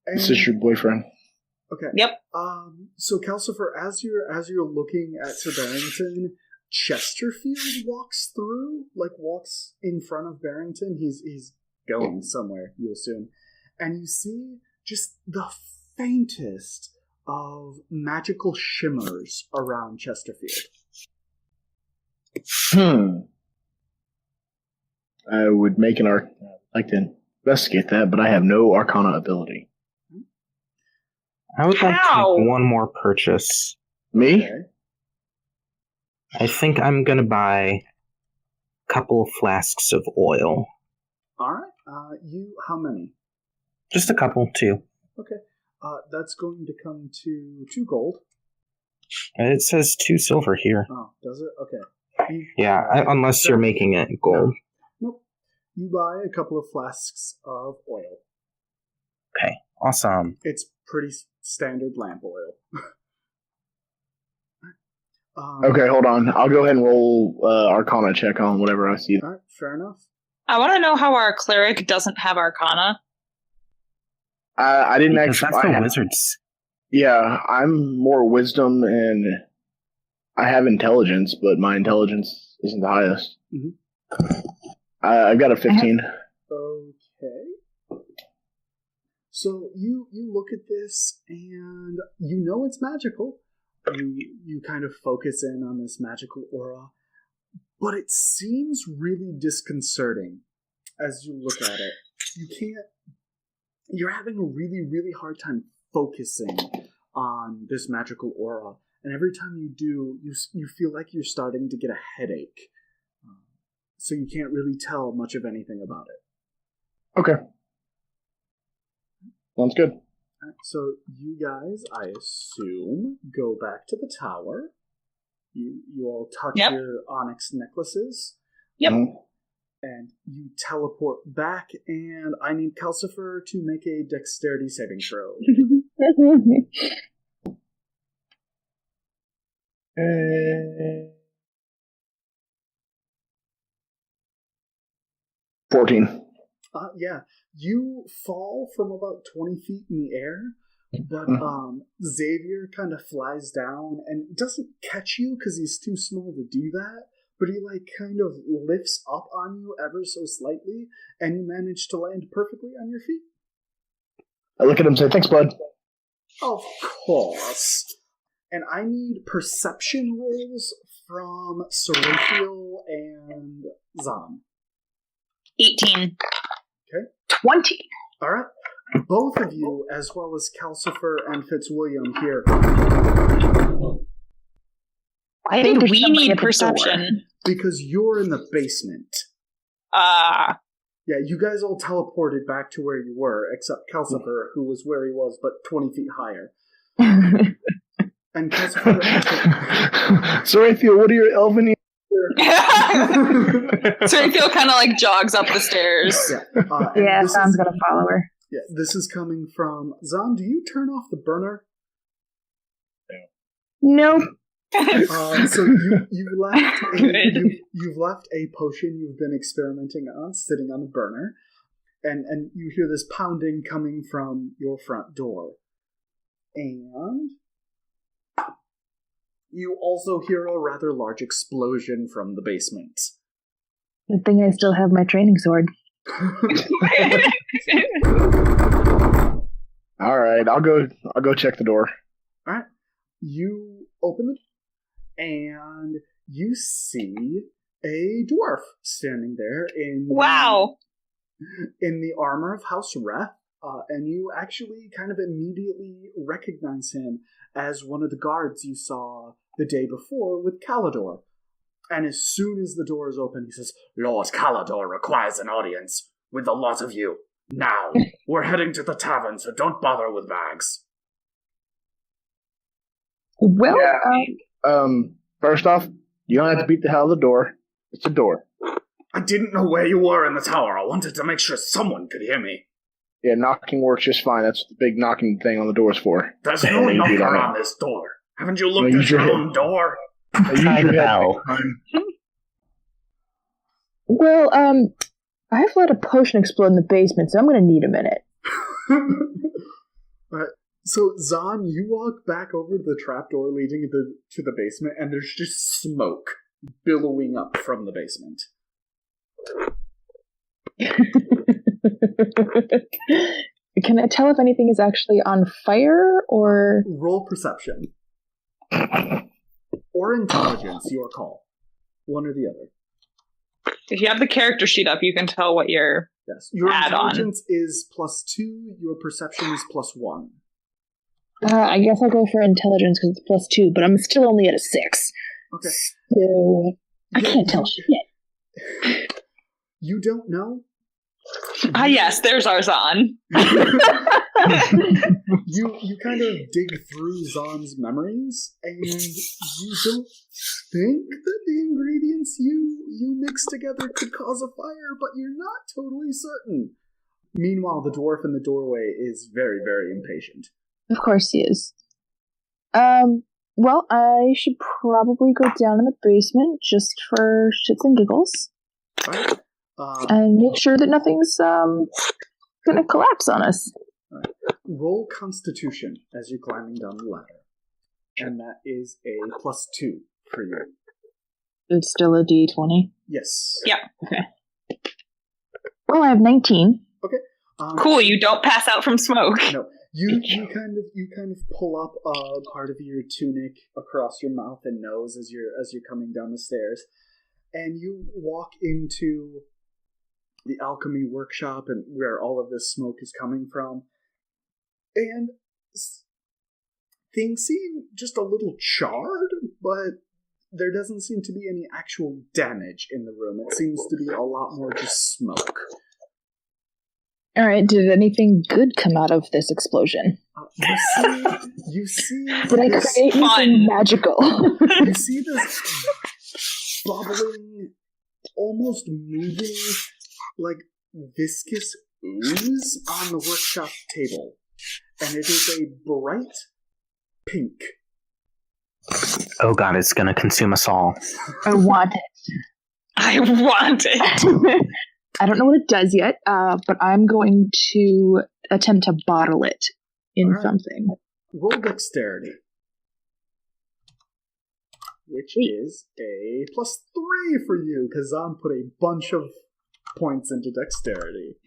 And, This is your boyfriend. okay. Yep. So Calcifer, as you're looking at Sir Barrington, Chesterfield walks in front of Barrington. He's going somewhere, you assume. And you see just the faintest of magical shimmers around Chesterfield. I would make like to investigate that, but I have no Arcana ability. I would like to How? make one more purchase. Me? Okay. I think I'm going to buy a couple of flasks of oil. All right. How many? Just a couple, too. Okay. That's going to come to 2 gold. It says 2 silver here. Oh, does it? Okay. Unless you're making it gold. Nope. You buy a couple of flasks of oil. Okay, awesome. It's pretty standard lamp oil. Okay, hold on. I'll go ahead and roll Arcana check on whatever I see. All right, fair enough. I want to know how our cleric doesn't have Arcana. I didn't Because actually. that's the wizards. Yeah, I'm more wisdom and I have intelligence, but my intelligence isn't the highest. Mhm. I've got a 15. Okay. So you look at this and you know it's magical. You kind of focus in on this magical aura, but it seems really disconcerting as you look at it. You're having a really, really hard time focusing on this magical aura, and every time you do, you feel like you're starting to get a headache. So you can't really tell much of anything about it. Okay. Sounds good. Alright, so you guys, I assume, go back to the tower. You all touch Yep. your onyx necklaces. Yep. And you teleport back, and I need Calcifer to make a dexterity saving throw. 14. Yeah, you fall from about 20 feet in the air, but Xavier kind of flies down and doesn't catch you because he's too small to do that, but he kind of lifts up on you ever so slightly, and you manage to land perfectly on your feet. I look at him and say, thanks, bud. Of course. And I need perception rolls from Seraphiel and Zahn. 18. Okay. 20. All right. Both of you, as well as Calcifer and Fitzwilliam here. Why think did there's we somebody need at the perception? Because you're in the basement. Yeah, you guys all teleported back to where you were, except Calcifer, who was where he was, but 20 feet higher. And Calcifer... Seraphiel, what are your elven ears? Seraphiel kind of jogs up the stairs. Yeah, Sam's gonna follow her. Yeah, this is coming from... Zahn, do you turn off the burner? Nope. So you've left a potion you've been experimenting on sitting on a burner, and you hear this pounding coming from your front door, and you also hear a rather large explosion from the basement. Good thing I still have my training sword. All right, I'll go check the door. All right, you open the door, and you see a dwarf standing there in the armor of House Reth, and you actually kind of immediately recognize him as one of the guards you saw the day before with Calidor. And as soon as the door is open, he says, "Lord Calidor requires an audience with the lot of you. Now, we're heading to the tavern, so don't bother with bags." Well, first off, you don't have to beat the hell out of the door. It's a door. I didn't know where you were in the tower. I wanted to make sure someone could hear me. Yeah, knocking works just fine. That's the big knocking thing on the door's for. There's no knocker on this door. Haven't you looked at your own door? Try the bell. Well, I've let a potion explode in the basement, so I'm going to need a minute. So, Zahn, you walk back over to the trapdoor leading to the basement, and there's just smoke billowing up from the basement. Can I tell if anything is actually on fire, or... Roll perception. Or intelligence, your call. One or the other. If you have the character sheet up, you can tell what your Your add-on intelligence is +2, your perception is +1. I guess I'll go for intelligence because it's +2, but I'm still only at a 6. Okay. So, I can't tell shit. You don't know? Ah, yes, there's our Zahn. You kind of dig through Zahn's memories, and you don't think that the ingredients you mix together could cause a fire, but you're not totally certain. Meanwhile, the dwarf in the doorway is very, very impatient. Of course he is. Well, I should probably go down in the basement just for shits and giggles. Right. And make sure that nothing's gonna collapse on us. Right. Roll Constitution as you're climbing down the ladder. And that is a +2 for you. It's still a D20? Yes. Yep. Okay. Well, I have 19. Okay. Cool, you don't pass out from smoke. No. You kind of pull up a part of your tunic across your mouth and nose as you're coming down the stairs, and you walk into the alchemy workshop and where all of this smoke is coming from, and things seem just a little charred, but there doesn't seem to be any actual damage in the room. It seems to be a lot more just smoke. Alright, did anything good come out of this explosion? You see did I create anything magical? You see this bubbling, almost moving, like viscous ooze on the workshop table. And it is a bright pink. Oh god, it's gonna consume us all. I want it. I want it. I don't know what it does yet, but I'm going to attempt to bottle it in something. Roll dexterity. Which is a +3 for you, because Zahn put a bunch of points into dexterity.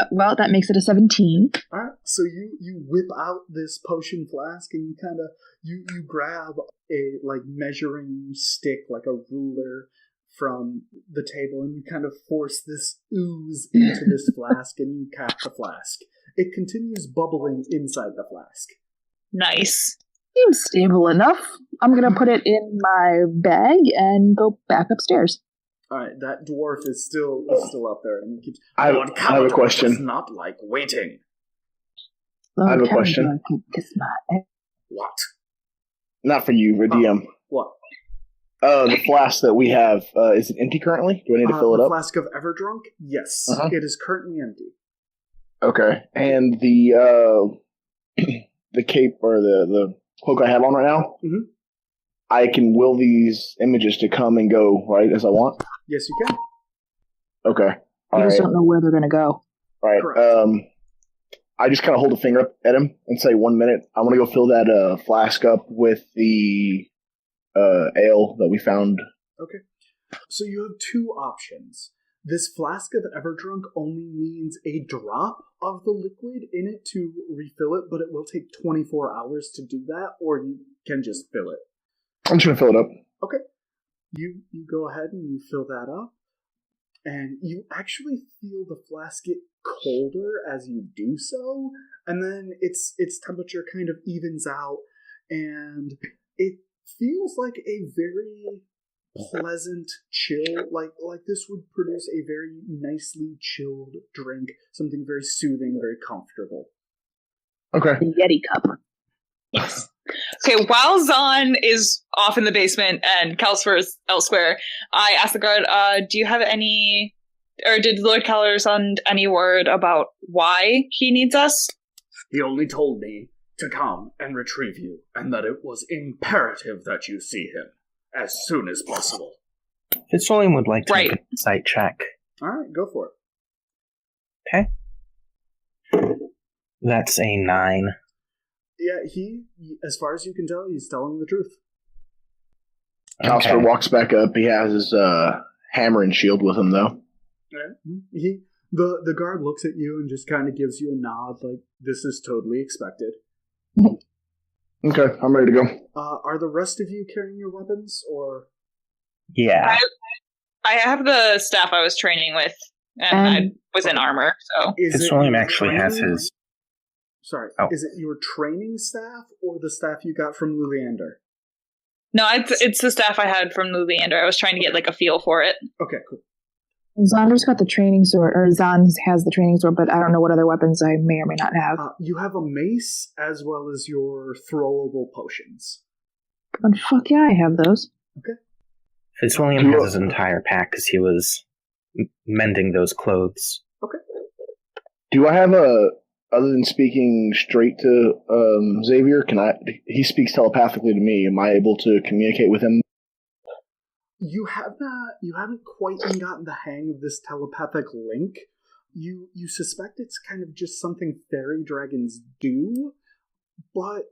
Well, that makes it a 17. Alright, so you whip out this potion flask, and you kind of, you grab a, measuring stick, like a ruler, from the table, and you kind of force this ooze into this flask, and you cap the flask. It continues bubbling inside the flask. Nice. Seems stable enough. I'm going to put it in my bag and go back upstairs. Alright, that dwarf is still up there, and he keeps... I have a question. Does not like waiting. Oh, I have a question. What? Not for you, for DM. What? The flask that we have, is it empty currently? Do I need to fill it up? The flask of Everdrunk? Yes. It is currently empty. Okay. And the the cape or the cloak I have on right now? Mm-hmm. I can will these images to come and go right as I want? Yes, you can. Okay. You just don't know where they're going to go. All right. Correct. I just kind of hold a finger up at him and say, 1 minute. I want to go fill that flask up with the ale that we found. Okay. So you have two options. This flask of Everdrunk only needs a drop of the liquid in it to refill it, but it will take 24 hours to do that, or you can just fill it. I'm just going to fill it up. Okay. You go ahead and you fill that up, and you actually feel the flask get colder as you do so, and then its temperature kind of evens out, and it feels like a very pleasant chill, like this would produce a very nicely chilled drink, something very soothing, very comfortable. Okay. The Yeti cup. Yes. Okay, while Zahn is off in the basement and Calcifer is elsewhere, I asked the guard, do you have any, or did Lord Keller send any word about why he needs us? He only told me to come and retrieve you, and that it was imperative that you see him as soon as possible. Fitzwilliam would like to make an insight check. Alright, go for it. Okay. That's a 9. Yeah, he, as far as you can tell, he's telling the truth. Calcifer walks back up. He has his hammer and shield with him, though. Yeah. The guard looks at you and just kind of gives you a nod, like, this is totally expected. Okay, I'm ready to go. Are the rest of you carrying your weapons, or...? Yeah. I have the staff I was training with, and I was in armor, so... Fitzwilliam actually has his... Sorry, Is it your training staff, or the staff you got from Luliander? No, it's the staff I had from Luliander. I was trying to get, like, a feel for it. Okay, cool. Zonder's got the training sword, or Zahn has the training sword, but I don't know what other weapons I may or may not have. You have a mace, as well as your throwable potions. But fuck yeah, I have those. Okay. Fitzwilliam has his entire pack, because he was mending those clothes. Okay. Do I have other than speaking straight to Xavier, he speaks telepathically to me, am I able to communicate with him? You haven't quite gotten the hang of this telepathic link. You suspect it's kind of just something fairy dragons do, but,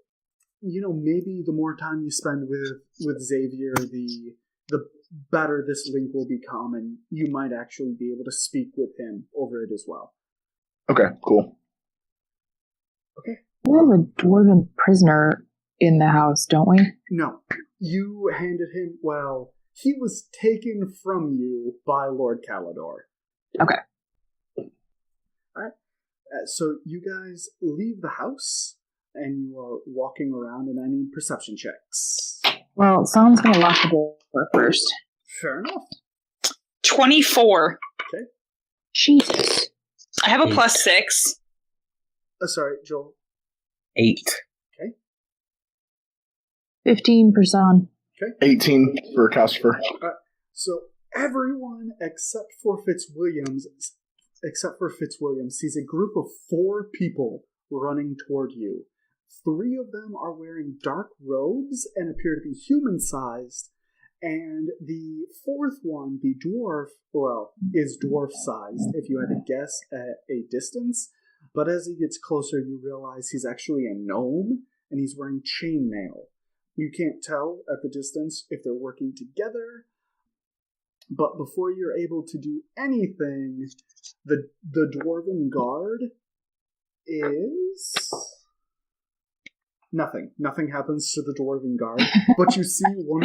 maybe the more time you spend with Xavier, the better this link will become, and you might actually be able to speak with him over it as well. Okay, cool. Okay. We have a dwarven prisoner in the house, don't we? No. You handed him, he was taken from you by Lord Calidor. Okay. Alright. So you guys leave the house, and you are walking around, and I need perception checks. Well, someone's going to lock the door first. Fair enough. 24. Okay. Jesus. I have a 8. +6. Sorry, Joel. 8. Okay. 15 for Zahn. Okay. 18 for Calcifer. So everyone except for Fitzwilliam sees a group of 4 people running toward you. 3 of them are wearing dark robes and appear to be human-sized, and the 4th one, the dwarf, is dwarf-sized, if you had to guess at a distance. But as he gets closer, you realize he's actually a gnome, and he's wearing chainmail. You can't tell at the distance if they're working together, but before you're able to do anything, the dwarven guard is... Nothing. Nothing happens to the dwarven guard, but you see one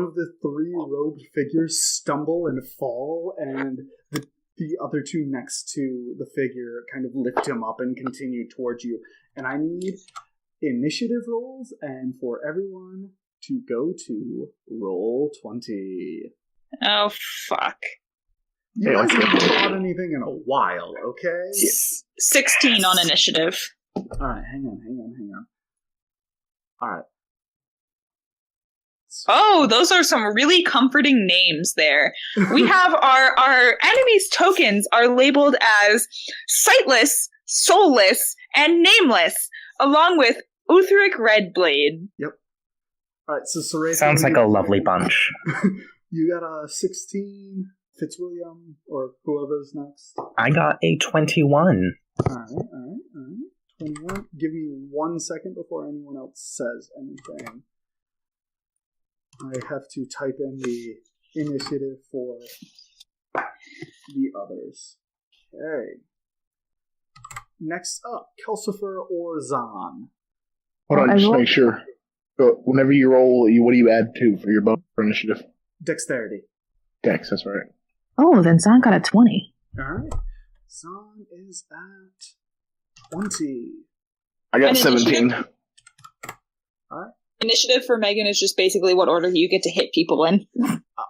of the 3 robed figures stumble and fall, and the other 2 next to the figure kind of lift him up and continue towards you. And I need initiative rolls, and for everyone to go to roll 20. Oh, fuck. You guys haven't fought anything in a while, okay? 16 on initiative. Alright, hang on. Alright. Oh, those are some really comforting names there. We have our enemies' tokens are labeled as sightless, soulless, and nameless, along with Uthric Redblade. Yep. Alright, so Saray... Sounds like a lovely bunch. You got a 16, Fitzwilliam, or whoever's next. I got a 21. Alright. 21. Give me 1 second before anyone else says anything. I have to type in the initiative for the others. Okay. Next up, Kelsifer or Zahn. Hold on, just make sure. So whenever you roll, what do you add to for your bonus for initiative? Dexterity. Dex, that's right. Oh, then Zahn got a 20. Alright. Zahn is at 20. I got And 17. Alright. Initiative for Megan is just basically what order you get to hit people in.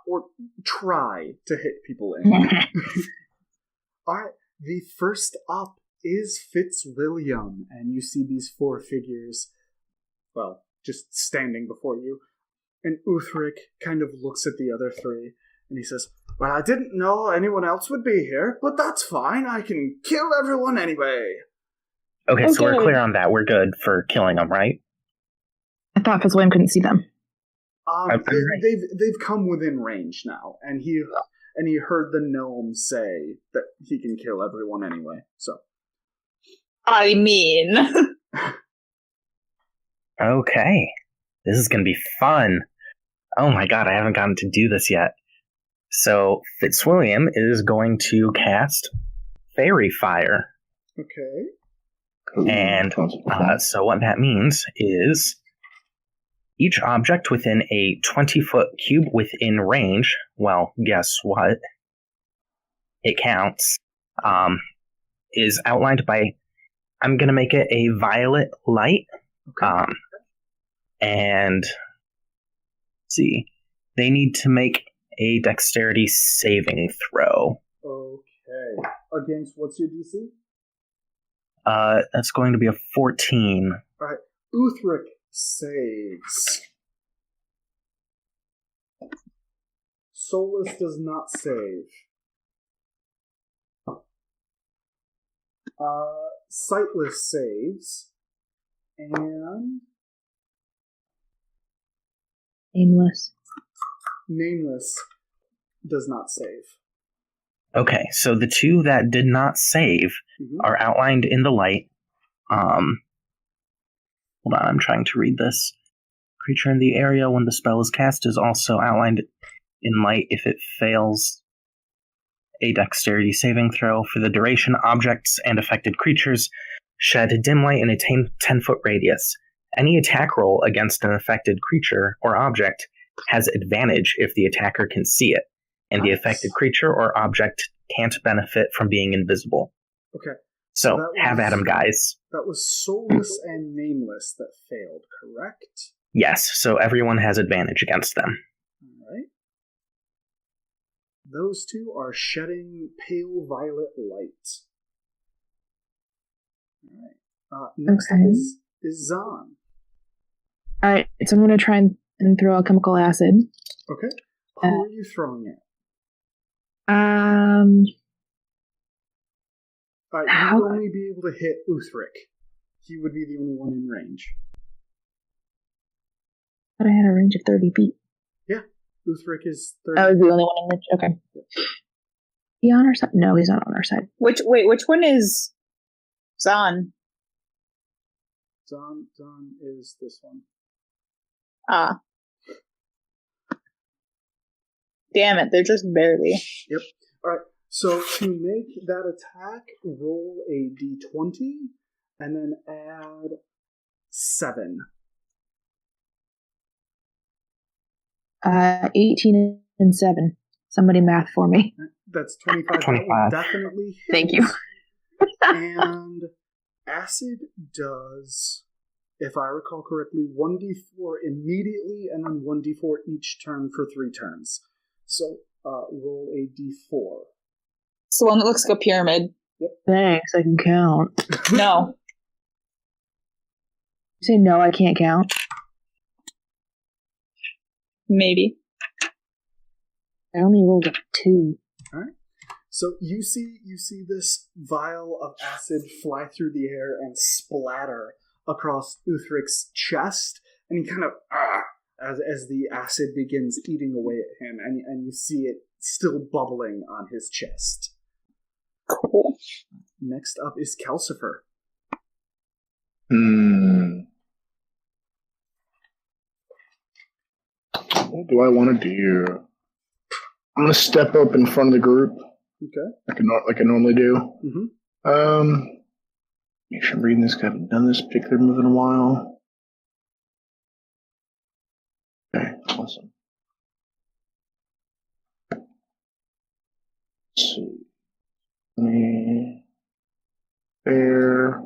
Or try to hit people in. Alright, the first up is Fitzwilliam, and you see these 4 figures, well, just standing before you. And Uthric kind of looks at the other 3, and he says, well, I didn't know anyone else would be here, but that's fine, I can kill everyone anyway. Okay, so we're clear on that. We're good for killing them, right? I thought Fitzwilliam couldn't see them. They've come within range now, and he heard the gnome say that he can kill everyone anyway. So, I mean, okay, this is gonna be fun. Oh my god, I haven't gotten to do this yet. So Fitzwilliam is going to cast Fairy Fire. Okay. And so what that means is each object within a 20-foot cube within range, well, guess what? It counts, is outlined by, I'm going to make it a violet light. Okay. And let's see, they need to make a dexterity saving throw. Okay. Against what's your DC? That's going to be a 14. Alright. Uthric saves. Solus does not save. Sightless saves. And Nameless does not save. Okay, so the 2 that did not save are outlined in the light. Hold on, I'm trying to read this. Creature in the area when the spell is cast is also outlined in light if it fails a dexterity saving throw. For the duration, objects and affected creatures shed dim light in a 10-foot radius. Any attack roll against an affected creature or object has advantage if the attacker can see it, and the affected creature or object can't benefit from being invisible. Okay. So, have at 'em, guys. That was Soulless and Nameless that failed, correct? Yes, so everyone has advantage against them. Alright. Those 2 are shedding pale violet light. Alright. Next is Zahn. Alright, so I'm going to try and throw a chemical acid. Okay. Who are you throwing at? You would only be able to hit Uthric. He would be the only one in range. But I had a range of 30 feet. Yeah. Uthric is 30. I was the only one in range. Okay. He on our side? No, he's not on our side. which one is Zahn? Zahn is this one. Ah. Damn it, they're just barely. Yep. Alright, so to make that attack, roll a d20, and then add 7. 18 and 7. Somebody math for me. That's 25. 25. That will definitely hit. Thank you. And acid does, if I recall correctly, 1d4 immediately, and then 1d4 each turn for 3 turns. So, roll a d4. It's the one that looks like a pyramid. Yep. Thanks, I can count. No. You say no, I can't count? Maybe. I only rolled a 2. Alright. So you see this vial of acid fly through the air and splatter across Uthric's chest, and he kind of as the acid begins eating away at him, and you see it still bubbling on his chest. Cool. Next up is Calcifer. What do I want to do? I'm going to step up in front of the group. Okay. Like I normally do. Mm-hmm. Make sure I'm reading this. I haven't done this particular move in a while. Okay, awesome. Let's see. There.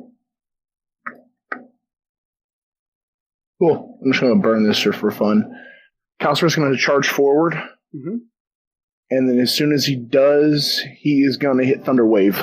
Cool. I'm just going to burn this for fun. Calcifer's going to charge forward. Mm-hmm. And then as soon as he does, he is going to hit Thunder Wave.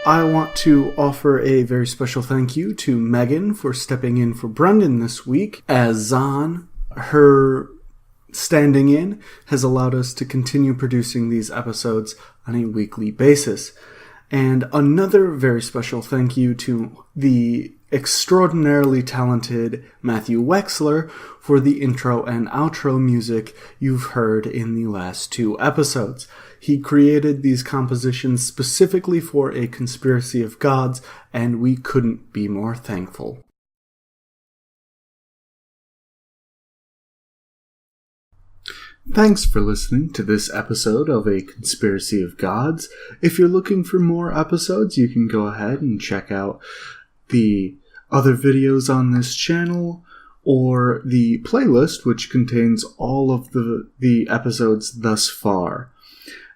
I want to offer a very special thank you to Megan for stepping in for Brendan this week, as Zahn, her standing in, has allowed us to continue producing these episodes on a weekly basis. And another very special thank you to the extraordinarily talented Matthew Wexler for the intro and outro music you've heard in the last 2 episodes. He created these compositions specifically for A Conspiracy of Gods, and we couldn't be more thankful. Thanks for listening to this episode of A Conspiracy of Gods. If you're looking for more episodes, you can go ahead and check out the other videos on this channel, or the playlist, which contains all of the episodes thus far.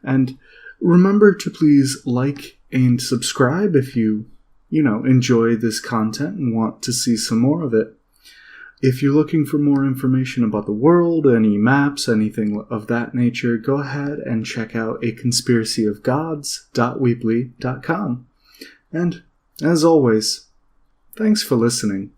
And remember to please like and subscribe if you enjoy this content and want to see some more of it. If you're looking for more information about the world, any maps, anything of that nature, go ahead and check out aconspiracyofgods.weebly.com. And, as always, thanks for listening.